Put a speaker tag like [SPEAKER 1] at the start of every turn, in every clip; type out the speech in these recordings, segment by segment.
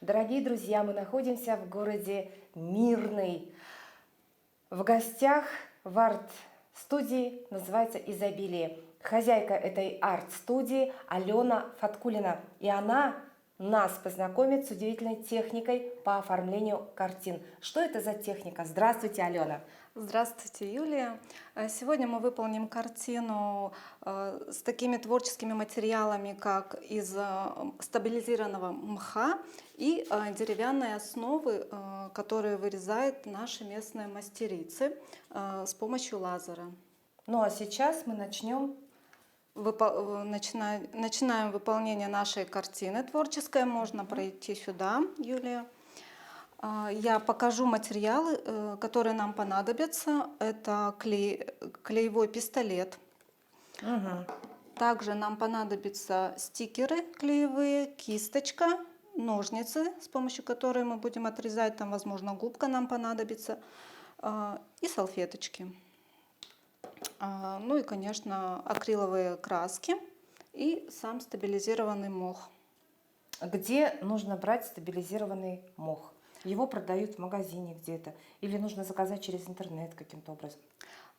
[SPEAKER 1] Дорогие друзья, мы находимся в городе Мирный. В гостях в арт-студии, называется «Изобилие». Хозяйка этой арт-студии Алена Фаткулина. И она нас познакомит с удивительной техникой по оформлению картин. Что это за техника? Здравствуйте, Алена.
[SPEAKER 2] Здравствуйте, Юлия. Сегодня мы выполним картину с такими творческими материалами, как из стабилизированного мха и деревянной основы, которые вырезают наши местные мастерицы с помощью лазера.
[SPEAKER 1] Ну а сейчас мы начнем.
[SPEAKER 2] Начинаем выполнение нашей картины творческой. Можно пройти сюда, Юлия. Я покажу материалы, которые нам понадобятся. Это клеевой пистолет. Также нам понадобятся стикеры клеевые, кисточка, ножницы, с помощью которой мы будем отрезать. Там, возможно, губка нам понадобится. И салфеточки. Ну и, конечно, акриловые краски и сам стабилизированный мох.
[SPEAKER 1] Где нужно брать стабилизированный мох? Его продают в магазине где-то? Или нужно заказать через интернет каким-то образом?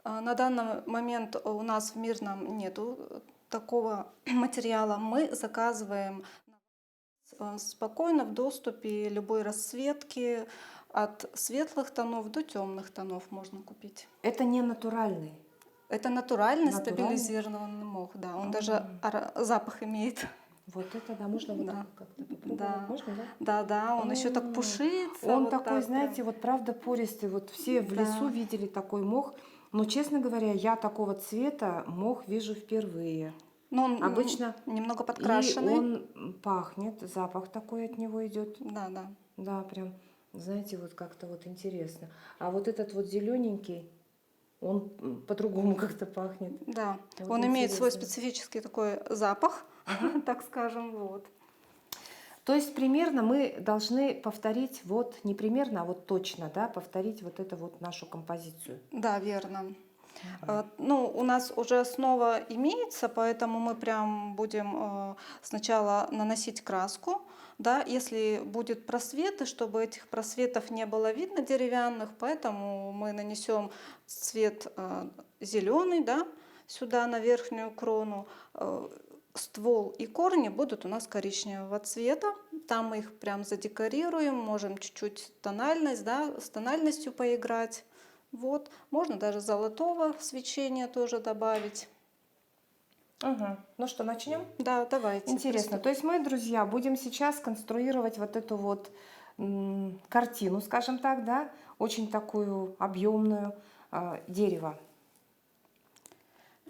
[SPEAKER 2] На данный момент у нас в Мирном нету такого материала. Мы заказываем спокойно в доступе любой расцветки. От светлых тонов до темных тонов можно купить.
[SPEAKER 1] Это не натуральный?
[SPEAKER 2] Это натуральный стабилизированный мох. Да, он даже запах имеет.
[SPEAKER 1] Вот это, да, можно вот
[SPEAKER 2] Да.
[SPEAKER 1] как-то попробовать?
[SPEAKER 2] Да.
[SPEAKER 1] Можно, да?
[SPEAKER 2] Да, он еще так пушится.
[SPEAKER 1] Он
[SPEAKER 2] вот
[SPEAKER 1] такой,
[SPEAKER 2] так
[SPEAKER 1] знаете,
[SPEAKER 2] прям.
[SPEAKER 1] вот правда пористый. Вот все в
[SPEAKER 2] Да.
[SPEAKER 1] лесу видели такой мох. Но, честно говоря, я такого цвета мох вижу впервые.
[SPEAKER 2] Но он
[SPEAKER 1] Обычно
[SPEAKER 2] немного
[SPEAKER 1] и
[SPEAKER 2] подкрашенный.
[SPEAKER 1] он пахнет, запах такой от него идет.
[SPEAKER 2] Да, да.
[SPEAKER 1] Да, прям, знаете, вот как-то вот интересно. А вот этот вот зелененький, он по-другому как-то пахнет.
[SPEAKER 2] Да,
[SPEAKER 1] Вот
[SPEAKER 2] он имеет свой
[SPEAKER 1] интересно.
[SPEAKER 2] специфический такой запах, так скажем, вот.
[SPEAKER 1] То есть примерно мы должны повторить, вот не примерно, а вот точно, да, повторить вот эту вот нашу композицию.
[SPEAKER 2] Да, верно. Ну, у нас уже основа имеется, поэтому мы прям будем сначала наносить краску, да, если будет просветы, чтобы этих просветов не было видно деревянных, поэтому мы нанесем цвет зеленый, да, сюда на верхнюю крону. Ствол и корни будут у нас коричневого цвета. Там мы их прям задекорируем, можем чуть-чуть тональность, да, с тональностью поиграть. Вот. Можно даже золотого свечения тоже добавить.
[SPEAKER 1] Ну что, начнем?
[SPEAKER 2] Да, давайте.
[SPEAKER 1] Интересно. То есть мы, друзья, будем сейчас конструировать вот эту вот картину, скажем так, да, очень такую объемную, дерево.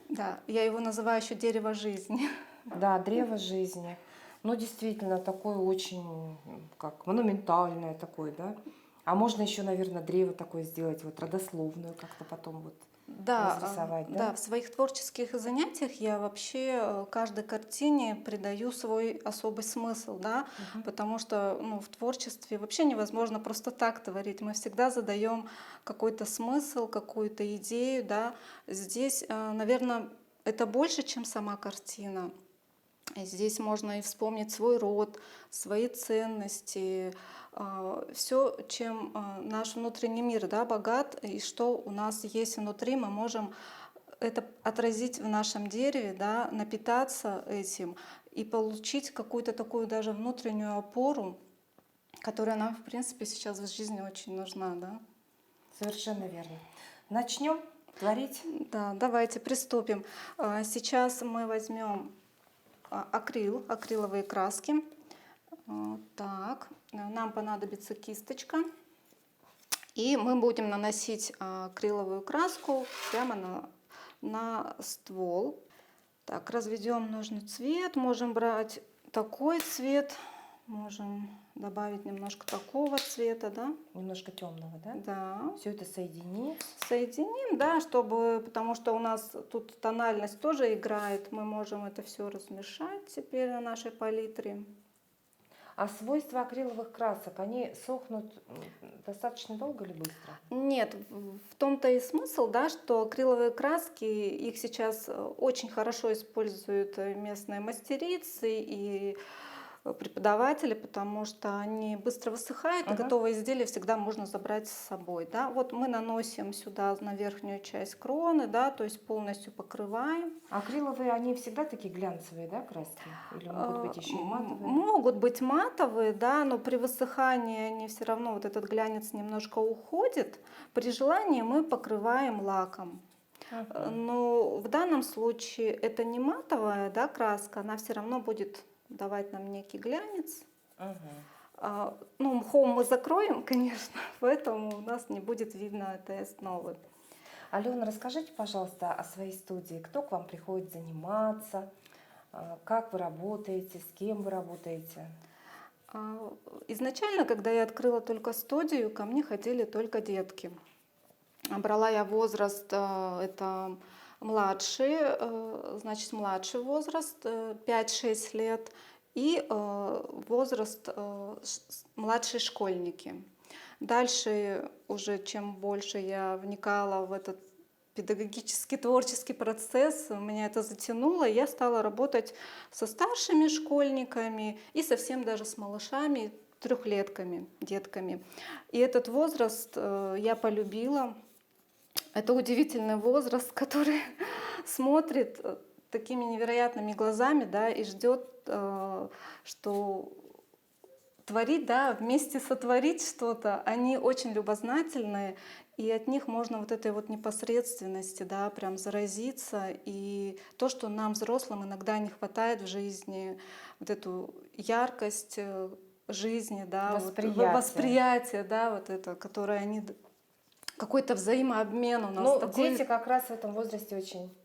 [SPEAKER 2] Да, я его называю еще дерево жизни.
[SPEAKER 1] Да, древо жизни. Ну, действительно, такое очень, как, монументальное такое, да. А можно еще, наверное, древо такое сделать, вот родословную как-то потом вот разрисовать, да?
[SPEAKER 2] Да, в своих творческих занятиях я вообще каждой картине придаю свой особый смысл, да, потому что в творчестве вообще невозможно просто так творить. Мы всегда задаем какой-то смысл, какую-то идею, да. Здесь, наверное, это больше, чем сама картина. Здесь можно и вспомнить свой род, свои ценности, все, чем наш внутренний мир, да, богат, и что у нас есть внутри, мы можем это отразить в нашем дереве, да, напитаться этим и получить какую-то такую даже внутреннюю опору, которая нам, в принципе, сейчас в жизни очень нужна. Да?
[SPEAKER 1] Совершенно верно. Начнем творить?
[SPEAKER 2] Да, давайте приступим. Сейчас мы возьмем акриловые краски. Так, нам понадобится кисточка. И мы будем наносить акриловую краску прямо на ствол. Так, разведем нужный цвет. Можем брать такой цвет. Можем добавить немножко такого цвета, да?
[SPEAKER 1] Немножко темного, да?
[SPEAKER 2] Да.
[SPEAKER 1] Все это соединить.
[SPEAKER 2] Соединим, да, потому что у нас тут тональность тоже играет. Мы можем это все размешать теперь на нашей палитре.
[SPEAKER 1] А свойства акриловых красок, они сохнут достаточно долго или быстро?
[SPEAKER 2] Нет, в том-то и смысл, да, что акриловые краски, их сейчас очень хорошо используют местные мастерицы, и преподаватели, потому что они быстро высыхают, и
[SPEAKER 1] Мгм.
[SPEAKER 2] готовые изделия всегда можно забрать с собой. Да. Вот мы наносим сюда на верхнюю часть кроны, да, то есть полностью покрываем.
[SPEAKER 1] Акриловые, они всегда такие глянцевые, да, краски? Или могут быть еще и матовые?
[SPEAKER 2] Могут быть матовые, да, но при высыхании они все равно, вот этот глянец немножко уходит. При желании мы покрываем лаком.
[SPEAKER 1] Мгм.
[SPEAKER 2] Но в данном случае это не матовая, да, краска, она все равно будет давать нам некий глянец.
[SPEAKER 1] Мгм.
[SPEAKER 2] Ну, мхом мы закроем, конечно, поэтому у нас не будет видно этой основы.
[SPEAKER 1] Алена, расскажите, пожалуйста, о своей студии. Кто к вам приходит заниматься? Как вы работаете? С кем вы работаете?
[SPEAKER 2] Изначально, когда я открыла только студию, ко мне ходили только детки. Брала я возраст, это младший, значит, младший возраст, 5-6 лет, и возраст младшие школьники. Дальше уже, чем больше я вникала в этот педагогический, творческий процесс, меня это затянуло, и я стала работать со старшими школьниками и совсем даже с малышами, трехлетками, детками. И этот возраст я полюбила. Это удивительный возраст, который смотрит такими невероятными глазами, да, и ждет, что творить, да, вместе сотворить что-то. Они очень любознательные, и от них можно вот этой вот непосредственности, да, прям заразиться. И то, что нам, взрослым, иногда не хватает в жизни, вот эту яркость жизни, да, вот
[SPEAKER 1] Восприятие.
[SPEAKER 2] восприятие, да, вот это, которое они какой-то взаимообмен у нас
[SPEAKER 1] Ну,
[SPEAKER 2] такой.
[SPEAKER 1] дети как раз в этом возрасте очень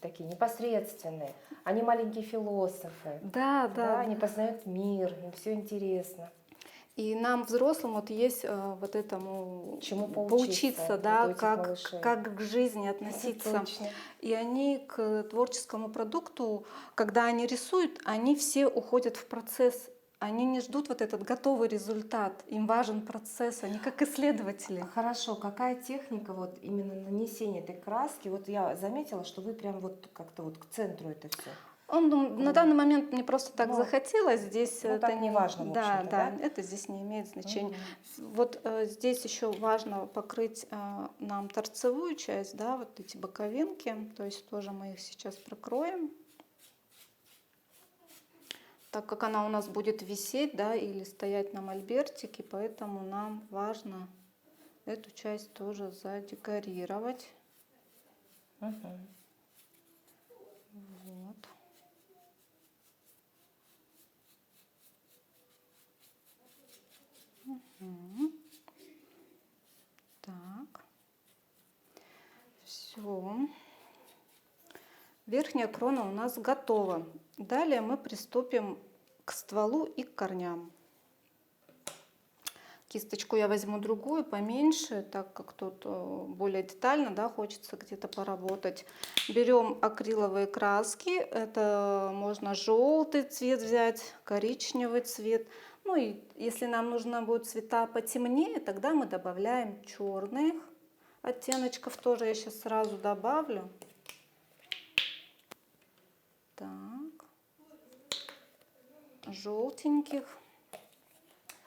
[SPEAKER 1] такие непосредственные. Они маленькие философы.
[SPEAKER 2] Да, да,
[SPEAKER 1] Да, они
[SPEAKER 2] да.
[SPEAKER 1] познают мир, им все интересно.
[SPEAKER 2] И нам, взрослым, вот есть вот этому
[SPEAKER 1] Чему поучиться
[SPEAKER 2] поучиться,
[SPEAKER 1] вот у
[SPEAKER 2] да,
[SPEAKER 1] этих малышей.
[SPEAKER 2] как к жизни
[SPEAKER 1] Это
[SPEAKER 2] относиться.
[SPEAKER 1] точно.
[SPEAKER 2] И они к творческому продукту, когда они рисуют, они все уходят в процесс. Они не ждут вот этот готовый результат. Им важен процесс, они как исследователи.
[SPEAKER 1] Хорошо, какая техника вот именно нанесения этой краски? Вот я заметила, что вы прям вот как-то вот к центру это все.
[SPEAKER 2] На данный момент мне просто так
[SPEAKER 1] Ну,
[SPEAKER 2] захотелось. Здесь
[SPEAKER 1] ну
[SPEAKER 2] это
[SPEAKER 1] так не важно, в
[SPEAKER 2] да,
[SPEAKER 1] общем-то,
[SPEAKER 2] да,
[SPEAKER 1] да?
[SPEAKER 2] это здесь не имеет значения.
[SPEAKER 1] Мгм.
[SPEAKER 2] Вот здесь еще важно покрыть нам торцевую часть, да, вот эти боковинки. То есть тоже мы их сейчас прокроем, так как она у нас будет висеть, да, или стоять на мольбертике, поэтому нам важно эту часть тоже задекорировать.
[SPEAKER 1] Мгм.
[SPEAKER 2] Вот. Мгм. Так, все. Верхняя крона у нас готова. Далее мы приступим к стволу и к корням. Кисточку я возьму другую, поменьше, так как тут более детально, да, хочется где-то поработать. Берем акриловые краски. Это можно желтый цвет взять, коричневый цвет. Ну и если нам нужно будет цвета потемнее, тогда мы добавляем черных оттеночков. Тоже я сейчас сразу добавлю. Так, желтеньких.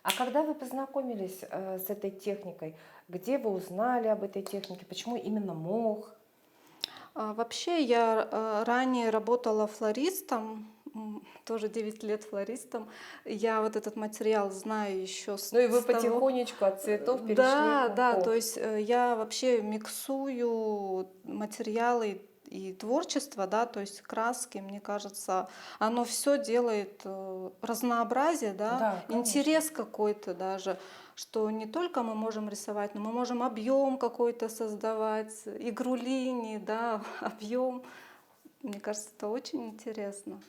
[SPEAKER 1] А когда вы познакомились с этой техникой, где вы узнали об этой технике, почему именно мох?
[SPEAKER 2] Вообще я ранее работала флористом, тоже 9 лет флористом. Я вот этот материал знаю еще
[SPEAKER 1] Ну и вы
[SPEAKER 2] с того.
[SPEAKER 1] потихонечку от цветов перешли к
[SPEAKER 2] Да, да, то
[SPEAKER 1] мху.
[SPEAKER 2] есть я вообще миксую материалы и творчество, да, то есть краски, мне кажется, оно все делает разнообразие, да,
[SPEAKER 1] Да, конечно.
[SPEAKER 2] интерес какой-то даже, что не только мы можем рисовать, но мы можем объем какой-то создавать, игру линий, да, объем. Мне кажется, это очень интересно.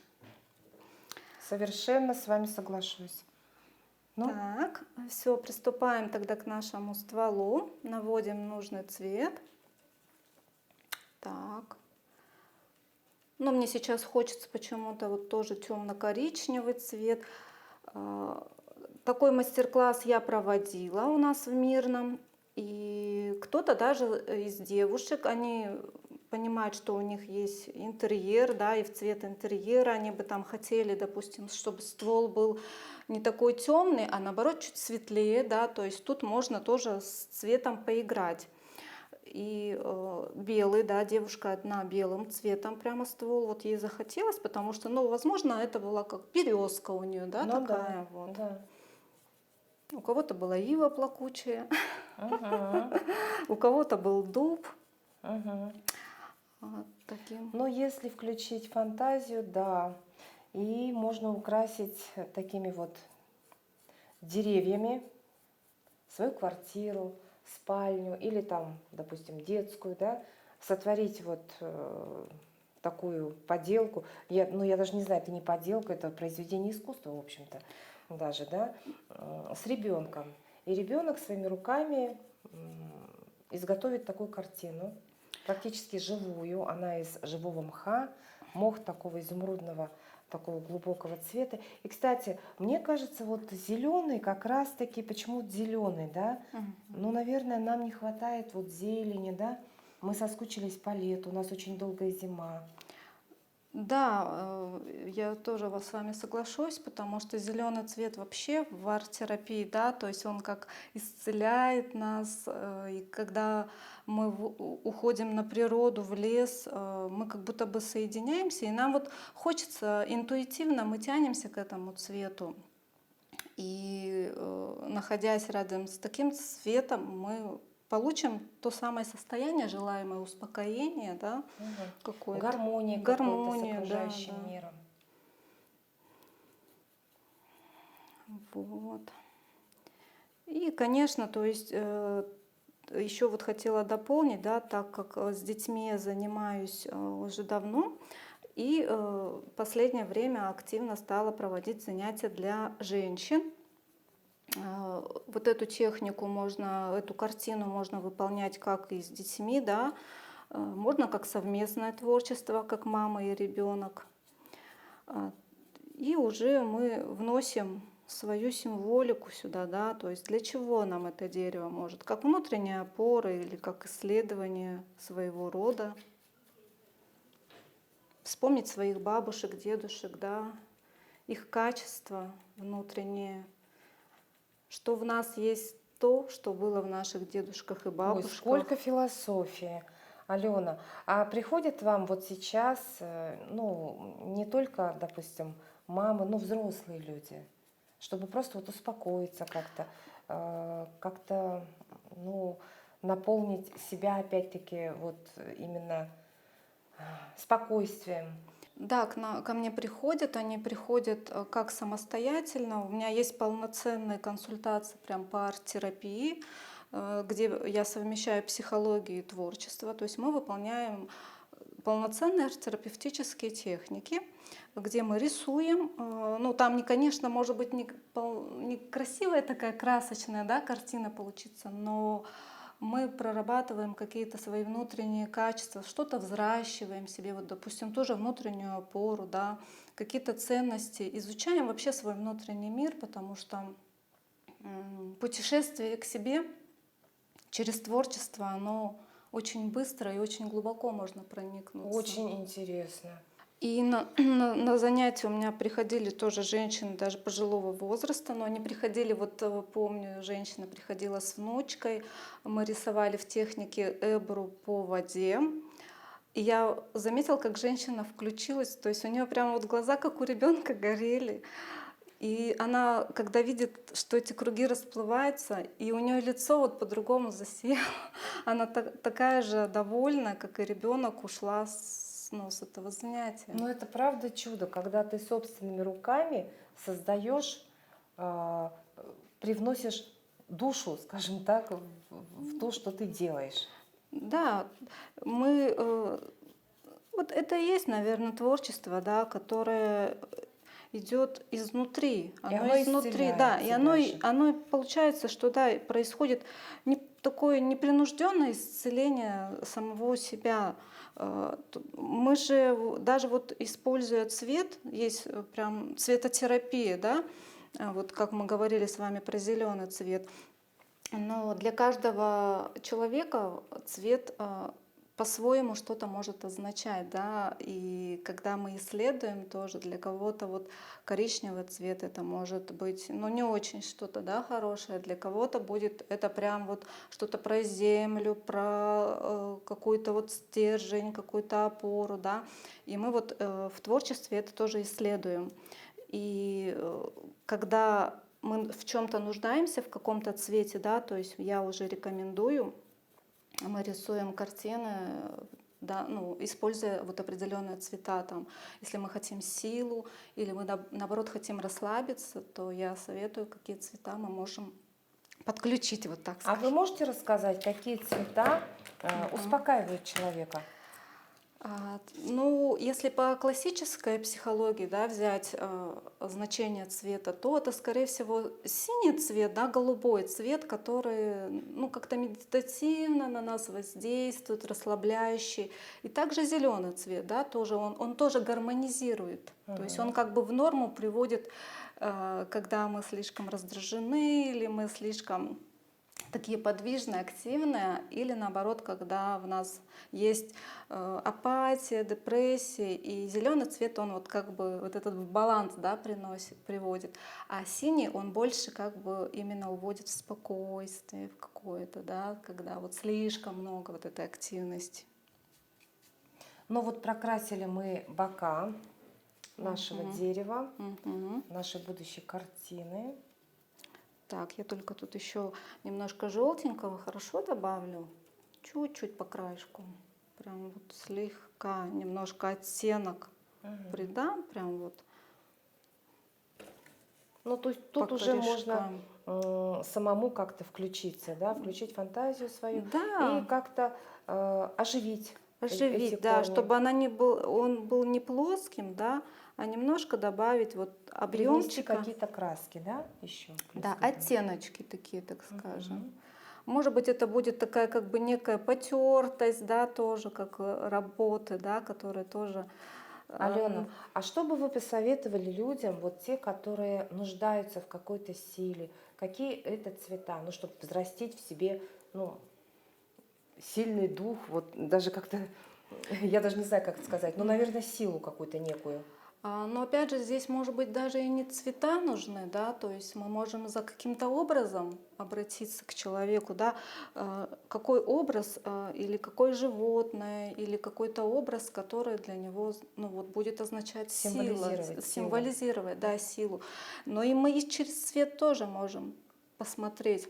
[SPEAKER 1] Совершенно с вами соглашусь. Ну,
[SPEAKER 2] Так, все, приступаем тогда к нашему стволу. Наводим нужный цвет. Так. Но мне сейчас хочется почему-то вот тоже темно-коричневый цвет. Такой мастер-класс я проводила у нас в Мирном. И кто-то даже из девушек, они понимать, что у них есть интерьер, да, и в цвет интерьера они бы там хотели, допустим, чтобы ствол был не такой темный, а наоборот чуть светлее, да, то есть тут можно тоже с цветом поиграть. И белый, да, девушка одна белым цветом прямо ствол, вот ей захотелось, потому что, ну, возможно, это была как березка у нее, да,
[SPEAKER 1] Ну
[SPEAKER 2] такая
[SPEAKER 1] да,
[SPEAKER 2] вот.
[SPEAKER 1] да.
[SPEAKER 2] У кого-то была ива плакучая,
[SPEAKER 1] Мгм,
[SPEAKER 2] у кого-то был дуб.
[SPEAKER 1] мгм.
[SPEAKER 2] Вот таким.
[SPEAKER 1] Но если включить фантазию, да, и можно украсить такими вот деревьями свою квартиру, спальню или там, допустим, детскую, да, сотворить вот такую поделку. Я даже не знаю, это не поделка, это произведение искусства, в общем-то, даже, да, с ребенком. И ребенок своими руками изготовит такую картину, практически живую, она из живого мха, мох такого изумрудного, такого глубокого цвета. И, кстати, мне кажется, вот зеленый как раз-таки, почему зеленый, да? Ну, наверное, нам не хватает вот зелени, да? Мы соскучились по лету, у нас очень долгая зима.
[SPEAKER 2] Да, я тоже с вами соглашусь, потому что зеленый цвет вообще в арт-терапии, да, то есть он как исцеляет нас, и когда мы уходим на природу, в лес, мы как будто бы соединяемся, и нам вот хочется интуитивно, мы тянемся к этому цвету. И находясь рядом с таким цветом, мы получим то самое состояние, желаемое успокоение, да, какое-то.
[SPEAKER 1] Гармония какой-то с
[SPEAKER 2] Гармония, да,
[SPEAKER 1] окружающим
[SPEAKER 2] да.
[SPEAKER 1] миром.
[SPEAKER 2] Вот. И, конечно, то есть еще вот хотела дополнить, да, так как с детьми я занимаюсь уже давно, и в последнее время активно стала проводить занятия для женщин. Вот эту технику можно, эту картину можно выполнять как и с детьми, да, можно как совместное творчество, как мама и ребенок. И уже мы вносим свою символику сюда, да, то есть для чего нам это дерево может, как внутренняя опора или как исследование своего рода. Вспомнить своих бабушек, дедушек, да, их качества внутренние, что в нас есть то, что было в наших дедушках и
[SPEAKER 1] Ой,
[SPEAKER 2] бабушках.
[SPEAKER 1] сколько философии, Алена. А приходят вам вот сейчас, ну, не только, допустим, мамы, но взрослые люди, чтобы просто вот успокоиться как-то, как-то, ну, наполнить себя опять-таки вот именно спокойствием.
[SPEAKER 2] Да, ко мне приходят, они приходят как самостоятельно. У меня есть полноценные консультации прям по арт-терапии, где я совмещаю психологию и творчество. То есть мы выполняем полноценные арт-терапевтические техники, где мы рисуем. Ну, там, конечно, может быть не красивая такая красочная, да, картина получится, но мы прорабатываем какие-то свои внутренние качества, что-то взращиваем себе, вот, допустим, тоже внутреннюю опору, да, какие-то ценности, изучаем вообще свой внутренний мир, потому что путешествие к себе через творчество, оно очень быстро и очень глубоко можно проникнуться.
[SPEAKER 1] Очень интересно.
[SPEAKER 2] И на занятия у меня приходили тоже женщины даже пожилого возраста, но они приходили, вот помню, женщина приходила с внучкой, мы рисовали в технике эбру по воде. И я заметила, как женщина включилась, то есть у нее прямо вот глаза, как у ребенка, горели. И она, когда видит, что эти круги расплываются, и у нее лицо вот по-другому засияло, она такая же довольная, как и ребенок, ушла с этого занятия.
[SPEAKER 1] Ну, это правда чудо, когда ты собственными руками создаешь, привносишь душу, скажем так, в то, что ты делаешь.
[SPEAKER 2] Да, вот это и есть, наверное, творчество, да, которое идет изнутри.
[SPEAKER 1] оно
[SPEAKER 2] Изнутри,
[SPEAKER 1] исцеляет
[SPEAKER 2] да, и
[SPEAKER 1] тебя же.
[SPEAKER 2] оно получается, что да, происходит такое непринужденное исцеление самого себя. Мы же даже вот используя цвет, есть прям цветотерапия, да, вот как мы говорили с вами про зеленый цвет. Но для каждого человека цвет по-своему что-то может означать, да, и когда мы исследуем тоже, для кого-то вот коричневый цвет это может быть, ну, не очень что-то, да, хорошее, для кого-то будет это прям вот что-то про землю, про какую-то вот стержень, какую-то опору, да, и мы вот в творчестве это тоже исследуем. И когда мы в чем-то нуждаемся, в каком-то цвете, да, то есть я уже рекомендую, мы рисуем картины, да, ну, используя вот определенные цвета. Там, если мы хотим силу или мы наоборот хотим расслабиться, то я советую, какие цвета мы можем подключить, вот так
[SPEAKER 1] А вы
[SPEAKER 2] скажем.
[SPEAKER 1] можете рассказать, какие цвета успокаивают человека?
[SPEAKER 2] Ну, если по классической психологии, да, взять значение цвета, то это, скорее всего, синий цвет, да, голубой цвет, который, ну, как-то медитативно на нас воздействует, расслабляющий. И также зеленый цвет, да, тоже он тоже гармонизирует. То есть он как бы в норму приводит, когда мы слишком раздражены или мы слишком такие подвижные, активные, или наоборот, когда в нас есть апатия, депрессия, и зеленый цвет, он вот как бы вот этот баланс, да, приводит, а синий, он больше как бы именно уводит в спокойствие, в какое-то, да, когда вот слишком много вот этой активности.
[SPEAKER 1] Ну вот прокрасили мы бока нашего дерева,
[SPEAKER 2] Мгм.
[SPEAKER 1] нашей будущей картины.
[SPEAKER 2] Так, я только тут еще немножко желтенького хорошо добавлю, чуть-чуть по краешку, прям вот слегка, немножко оттенок придам, прям вот
[SPEAKER 1] Ну, то есть
[SPEAKER 2] по
[SPEAKER 1] тут уже можно
[SPEAKER 2] корешкам.
[SPEAKER 1] самому как-то включиться, да, включить фантазию свою и
[SPEAKER 2] Да,
[SPEAKER 1] как-то оживить эти
[SPEAKER 2] оживить, да,
[SPEAKER 1] корни,
[SPEAKER 2] чтобы он был не плоским, да, а немножко добавить вот
[SPEAKER 1] привнести
[SPEAKER 2] объемчика,
[SPEAKER 1] какие-то краски, да, еще плюс
[SPEAKER 2] да,
[SPEAKER 1] к этому.
[SPEAKER 2] оттеночки такие, так скажем.
[SPEAKER 1] Мгм.
[SPEAKER 2] Может быть, это будет такая как бы некая потертость, да, тоже как работы, да, которые тоже.
[SPEAKER 1] Алена, а что бы вы посоветовали людям, вот те, которые нуждаются в какой-то силе, какие это цвета, ну, чтобы взрастить в себе, ну, сильный дух, вот даже как-то, я даже не знаю, как это сказать, ну, наверное, силу какую-то некую.
[SPEAKER 2] Но опять же, здесь, может быть, даже и не цвета нужны, да, то есть мы можем за каким-то образом обратиться к человеку, да, какой образ или какое животное, или какой-то образ, который для него, ну, вот, будет означать сила,
[SPEAKER 1] Символизировать силу.
[SPEAKER 2] символизировать, да, силу. Но и мы и через цвет тоже можем посмотреть.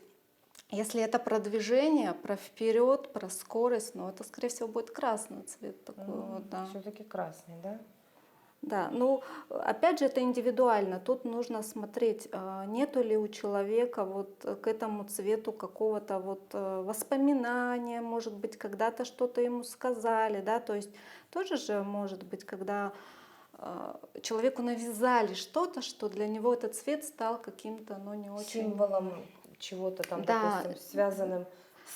[SPEAKER 2] Если это про движение, про вперед, про скорость, ну, это, скорее всего, будет красный цвет такой вот, да.
[SPEAKER 1] Все-таки красный, да?
[SPEAKER 2] Да, ну опять же это индивидуально. Тут нужно смотреть, нету ли у человека вот к этому цвету какого-то вот воспоминания, может быть, когда-то что-то ему сказали, да, то есть тоже же может быть, когда человеку навязали что-то, что для него этот цвет стал каким-то, ну, не очень.
[SPEAKER 1] Символом чего-то там,
[SPEAKER 2] Да,
[SPEAKER 1] допустим, связанным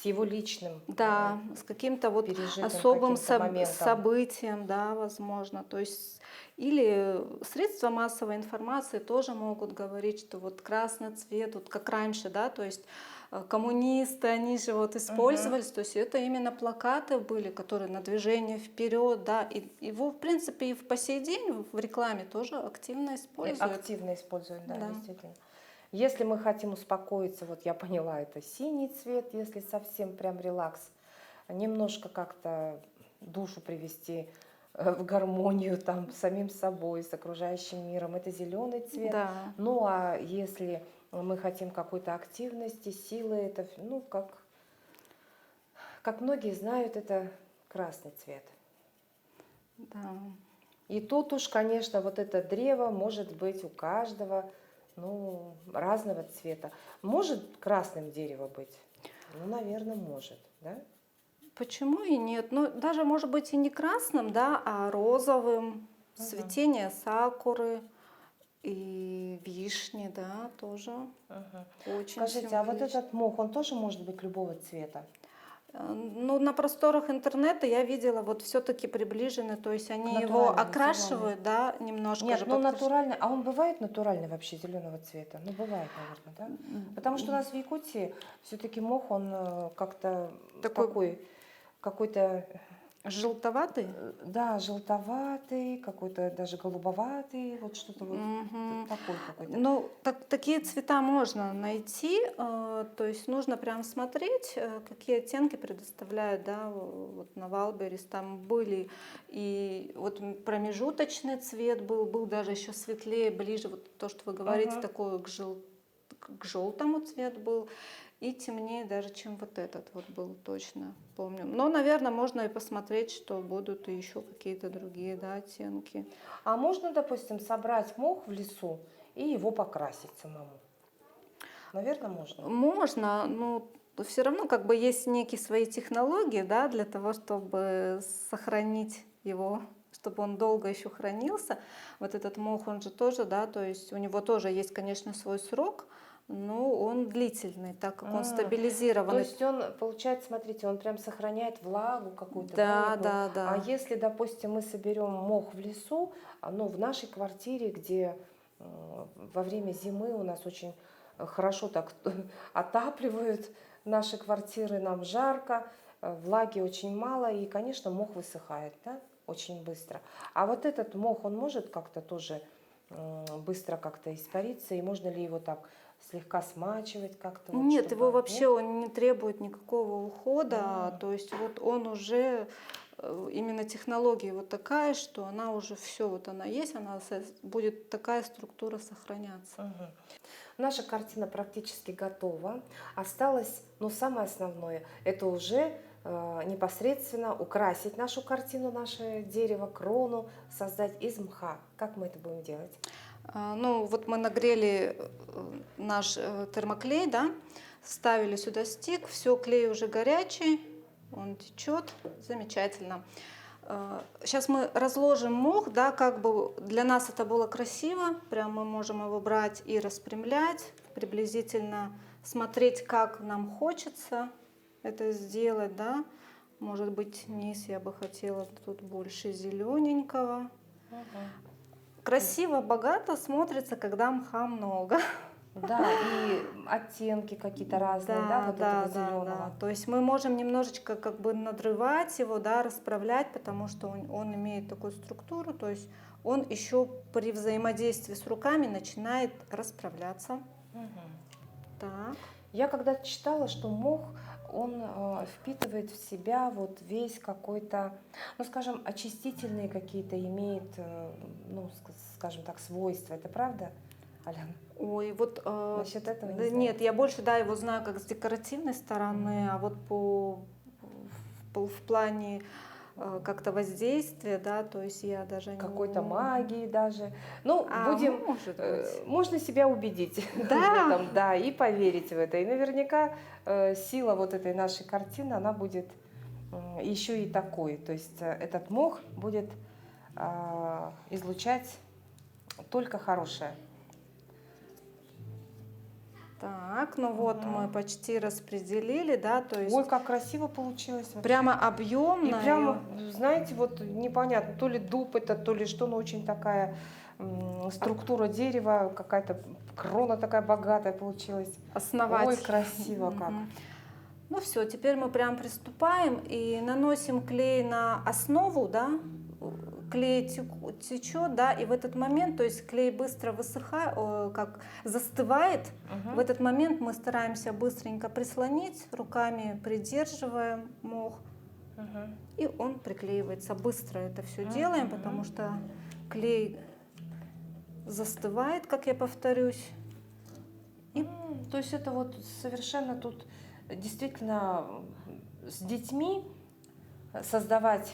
[SPEAKER 1] с его личным
[SPEAKER 2] да, с каким-то вот
[SPEAKER 1] пережитым
[SPEAKER 2] особым
[SPEAKER 1] каким-то моментом.
[SPEAKER 2] событием, да, возможно. То есть или средства массовой информации тоже могут говорить, что вот красный цвет, вот как раньше, да, то есть коммунисты, они же вот использовались, то есть это именно плакаты были, которые на движение вперед, да, и его, в принципе, и по сей день в рекламе тоже активно используют.
[SPEAKER 1] Активно используют, да,
[SPEAKER 2] Да.
[SPEAKER 1] действительно. Если мы хотим успокоиться, вот я поняла, это синий цвет, если совсем прям релакс, немножко как-то душу привести в гармонию там с самим собой, с окружающим миром, это зеленый цвет.
[SPEAKER 2] Да.
[SPEAKER 1] Ну а если мы хотим какой-то активности, силы, это, ну, как многие знают, это красный цвет.
[SPEAKER 2] Да.
[SPEAKER 1] И тут уж, конечно, вот это древо может быть у каждого, ну, разного цвета. Может красным дерево быть? Ну, наверное, может, да?
[SPEAKER 2] Почему и нет? Ну, даже, может быть, и не красным, да, а розовым, цветение сакуры и вишни, да, тоже очень
[SPEAKER 1] Скажите, а вот
[SPEAKER 2] символично.
[SPEAKER 1] этот мох, он тоже может быть любого цвета?
[SPEAKER 2] Ну, на просторах интернета я видела вот все-таки приближены, то есть они его
[SPEAKER 1] Натуральному,
[SPEAKER 2] окрашивают, да, немножко
[SPEAKER 1] Нет,
[SPEAKER 2] же
[SPEAKER 1] ну натуральный, а он бывает натуральный вообще зеленого цвета? Ну, бывает, наверное, да? Потому что у нас в Якутии все-таки мох, он как-то
[SPEAKER 2] Такой-
[SPEAKER 1] такой, какой-то
[SPEAKER 2] Желтоватый?
[SPEAKER 1] Да, желтоватый, какой-то даже голубоватый, вот что-то вот
[SPEAKER 2] Мгм.
[SPEAKER 1] такой какой-то.
[SPEAKER 2] Ну, такие цвета можно найти, то есть нужно прям смотреть, какие оттенки предоставляют, да, вот на Валберис там были и вот промежуточный цвет был даже еще светлее, ближе, вот то, что вы говорите,
[SPEAKER 1] Ага.
[SPEAKER 2] такой к желтому цвет был, и темнее даже, чем вот этот вот был, точно помню. Но, наверное, можно и посмотреть, что будут и еще какие-то другие, да, оттенки.
[SPEAKER 1] А можно, допустим, собрать мох в лесу и его покрасить самому? Наверное, можно.
[SPEAKER 2] Можно, но все равно как бы есть некие свои технологии, да, для того, чтобы сохранить его, чтобы он долго еще хранился. Вот этот мох, он же тоже, да, то есть у него тоже есть, конечно, свой срок, но он длительный, так как он
[SPEAKER 1] А, то
[SPEAKER 2] стабилизированный.
[SPEAKER 1] есть он, получается, смотрите, он прям сохраняет влагу какую-то, да,
[SPEAKER 2] Да,
[SPEAKER 1] некую.
[SPEAKER 2] да,
[SPEAKER 1] А
[SPEAKER 2] да.
[SPEAKER 1] если, допустим, мы соберем мох в лесу, ну, в нашей квартире, где во время зимы у нас очень хорошо так отапливают наши квартиры, нам жарко, влаги очень мало, и, конечно, мох высыхает, да, очень быстро. А вот этот мох, он может как-то тоже быстро как-то испариться, и можно ли его так слегка смачивать как-то, вот,
[SPEAKER 2] Нет, его
[SPEAKER 1] чтобы...
[SPEAKER 2] вообще
[SPEAKER 1] Нет?
[SPEAKER 2] он не требует никакого ухода,
[SPEAKER 1] А,
[SPEAKER 2] то есть вот он уже именно технология вот такая, что она уже все, вот она есть, она будет такая структура сохраняться.
[SPEAKER 1] мгм. Наша картина практически готова. Осталось, ну, самое основное, это уже непосредственно украсить нашу картину, наше дерево, крону, создать из мха. Как мы это будем делать?
[SPEAKER 2] Ну вот мы нагрели наш термоклей, да, ставили сюда стик, все, клей уже горячий, он течет, замечательно. Сейчас мы разложим мох, да, как бы для нас это было красиво, прям мы можем его брать и распрямлять, приблизительно смотреть, как нам хочется это сделать, да. Может быть, низ я бы хотела тут больше зелененького.
[SPEAKER 1] Мгм.
[SPEAKER 2] Красиво, богато смотрится, когда мха много.
[SPEAKER 1] Да, и оттенки какие-то разные, да,
[SPEAKER 2] Да,
[SPEAKER 1] вот этого
[SPEAKER 2] да, да, да.
[SPEAKER 1] зеленого.
[SPEAKER 2] То есть мы можем немножечко как бы надрывать его, да, расправлять, потому что он имеет такую структуру, то есть он еще при взаимодействии с руками начинает расправляться.
[SPEAKER 1] Мгм.
[SPEAKER 2] Так.
[SPEAKER 1] Я когда-то читала, что мох, он впитывает в себя вот весь какой-то, ну, скажем, очистительные какие-то имеет, ну, скажем так, свойства. Это правда, Аляна?
[SPEAKER 2] Ой, вот
[SPEAKER 1] Насчет этого не
[SPEAKER 2] да нет,
[SPEAKER 1] знаете?
[SPEAKER 2] я больше, да, его знаю как с декоративной стороны, а вот в плане как-то воздействия, да, то есть я даже
[SPEAKER 1] Какой-то
[SPEAKER 2] не...
[SPEAKER 1] магии даже. Ну, будем,
[SPEAKER 2] Может быть.
[SPEAKER 1] можно себя убедить в
[SPEAKER 2] Да,
[SPEAKER 1] этом, да, и поверить в это. И наверняка сила вот этой нашей картины, она будет еще и такой. То есть этот мох будет излучать только хорошее.
[SPEAKER 2] так, ну вот мы
[SPEAKER 1] Мгм.
[SPEAKER 2] почти распределили, да, то
[SPEAKER 1] Ой,
[SPEAKER 2] есть
[SPEAKER 1] как красиво получилось вообще.
[SPEAKER 2] прямо
[SPEAKER 1] И
[SPEAKER 2] объемно.
[SPEAKER 1] прямо, знаете, вот непонятно, то ли дуб это, то ли что, но очень такая структура дерева, какая-то крона такая богатая получилась. Ой,
[SPEAKER 2] Основать.
[SPEAKER 1] красиво как.
[SPEAKER 2] Мгм. Ну все, теперь мы прям приступаем и наносим клей на основу, да, клей течет, да, и в этот момент, то есть клей быстро высыхает, как застывает, в
[SPEAKER 1] Мгм.
[SPEAKER 2] этот момент мы стараемся быстренько прислонить, руками придерживаем мох,
[SPEAKER 1] Мгм.
[SPEAKER 2] и он приклеивается. Быстро это все делаем, потому
[SPEAKER 1] Мгм.
[SPEAKER 2] что клей застывает, как я повторюсь. И
[SPEAKER 1] То есть это вот совершенно тут действительно с детьми создавать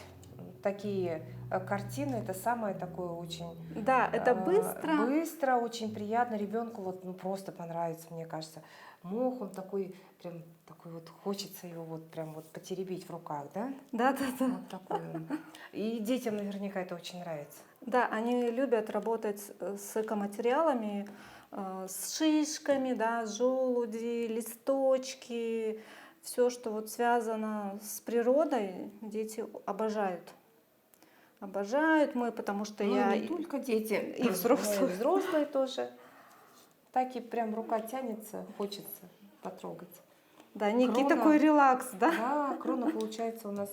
[SPEAKER 1] такие картины, это самое такое очень
[SPEAKER 2] да, это быстро.
[SPEAKER 1] быстро, очень приятно. Ребенку вот ну, просто понравится, мне кажется. Мох, он такой, прям такой вот, хочется его вот прям вот потеребить в руках, да?
[SPEAKER 2] Да, да, да.
[SPEAKER 1] Вот такой он. И детям наверняка это очень нравится.
[SPEAKER 2] Да, они любят работать с экоматериалами, с шишками, да, желуди, листочки, все, что вот связано с природой, дети обожают. Обожают мы, потому что
[SPEAKER 1] Ну,
[SPEAKER 2] я
[SPEAKER 1] не только дети,
[SPEAKER 2] и
[SPEAKER 1] но и
[SPEAKER 2] взрослые.
[SPEAKER 1] взрослые тоже. Так и прям рука тянется, хочется потрогать.
[SPEAKER 2] Да, некий
[SPEAKER 1] Крона,
[SPEAKER 2] такой релакс, да?
[SPEAKER 1] да, крона получается у нас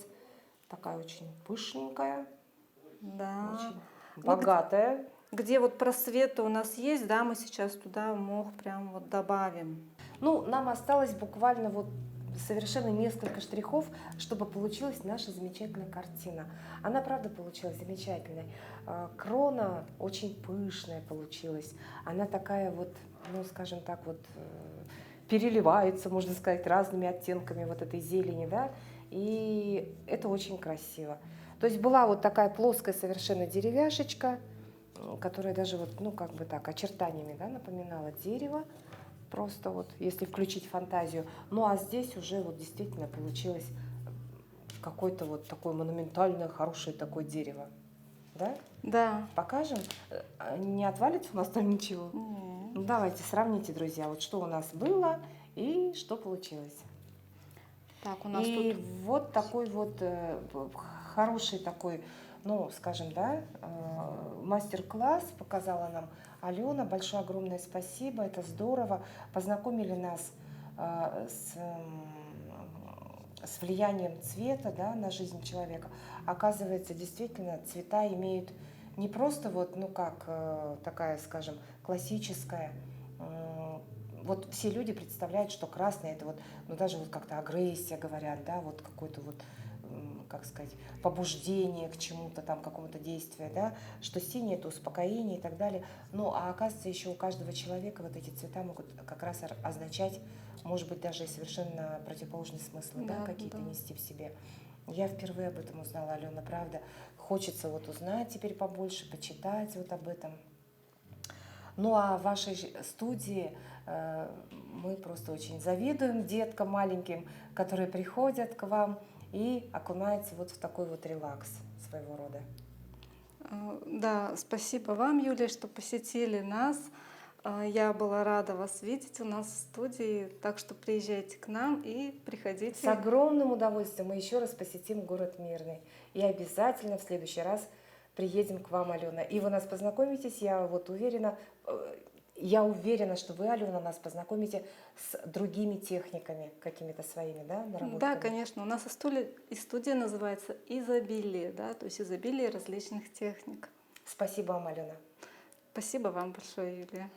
[SPEAKER 1] такая очень пышненькая,
[SPEAKER 2] Да.
[SPEAKER 1] очень
[SPEAKER 2] Ну,
[SPEAKER 1] богатая.
[SPEAKER 2] где вот просветы у нас есть, да, мы сейчас туда мох прям вот добавим.
[SPEAKER 1] Ну, нам осталось буквально вот совершенно несколько штрихов, чтобы получилась наша замечательная картина. Она, правда, получилась замечательной. Крона очень пышная получилась. Она такая вот, ну, скажем так, вот переливается, можно сказать, разными оттенками вот этой зелени, да, и это очень красиво. То есть была вот такая плоская совершенно деревяшечка, которая даже вот, ну, как бы так, очертаниями, да, напоминала дерево. Просто вот, если включить фантазию. Ну, а здесь уже вот действительно получилось какое-то вот такое монументальное, хорошее такое дерево. Да?
[SPEAKER 2] Да.
[SPEAKER 1] Покажем? Не отвалится у нас там ничего?
[SPEAKER 2] Не.
[SPEAKER 1] Ну, давайте сравните, друзья, вот что у нас было и что получилось.
[SPEAKER 2] Так, у нас
[SPEAKER 1] И
[SPEAKER 2] тут
[SPEAKER 1] вот такой вот хороший такой, ну, скажем, да, мастер-класс показала нам Алена. Большое огромное спасибо, это здорово. Познакомили нас с влиянием цвета, да, на жизнь человека. Оказывается, действительно, цвета имеют не просто вот, ну, как такая, скажем, классическая. Вот все люди представляют, что красный это вот, ну даже вот как-то агрессия говорят, да, вот какой-то вот, как сказать, побуждение к чему-то там, какому-то действию, да, что синий это успокоение и так далее. Ну, а оказывается, еще у каждого человека вот эти цвета могут как раз означать, может быть, даже и совершенно противоположные смыслы, да,
[SPEAKER 2] да,
[SPEAKER 1] какие-то
[SPEAKER 2] да.
[SPEAKER 1] нести в себе. Я впервые об этом узнала, Алена, правда. Хочется вот узнать теперь побольше, почитать вот об этом. Ну а в вашей студии мы просто очень завидуем деткам маленьким, которые приходят к вам и окунаются вот в такой вот релакс своего рода.
[SPEAKER 2] Да, спасибо вам, Юлия, что посетили нас. Я была рада вас видеть у нас в студии, так что приезжайте к нам и
[SPEAKER 1] С
[SPEAKER 2] приходите.
[SPEAKER 1] огромным удовольствием мы еще раз посетим город Мирный. И обязательно в следующий раз приедем к вам, Алена. И вы нас познакомитесь, я вот уверена, что вы, Алена, нас познакомите с другими техниками, какими-то своими, да, наработками?
[SPEAKER 2] Да, конечно. У нас и студия называется «Изобилие», да, то есть изобилие различных техник.
[SPEAKER 1] Спасибо вам, Алена.
[SPEAKER 2] Спасибо вам большое, Юлия.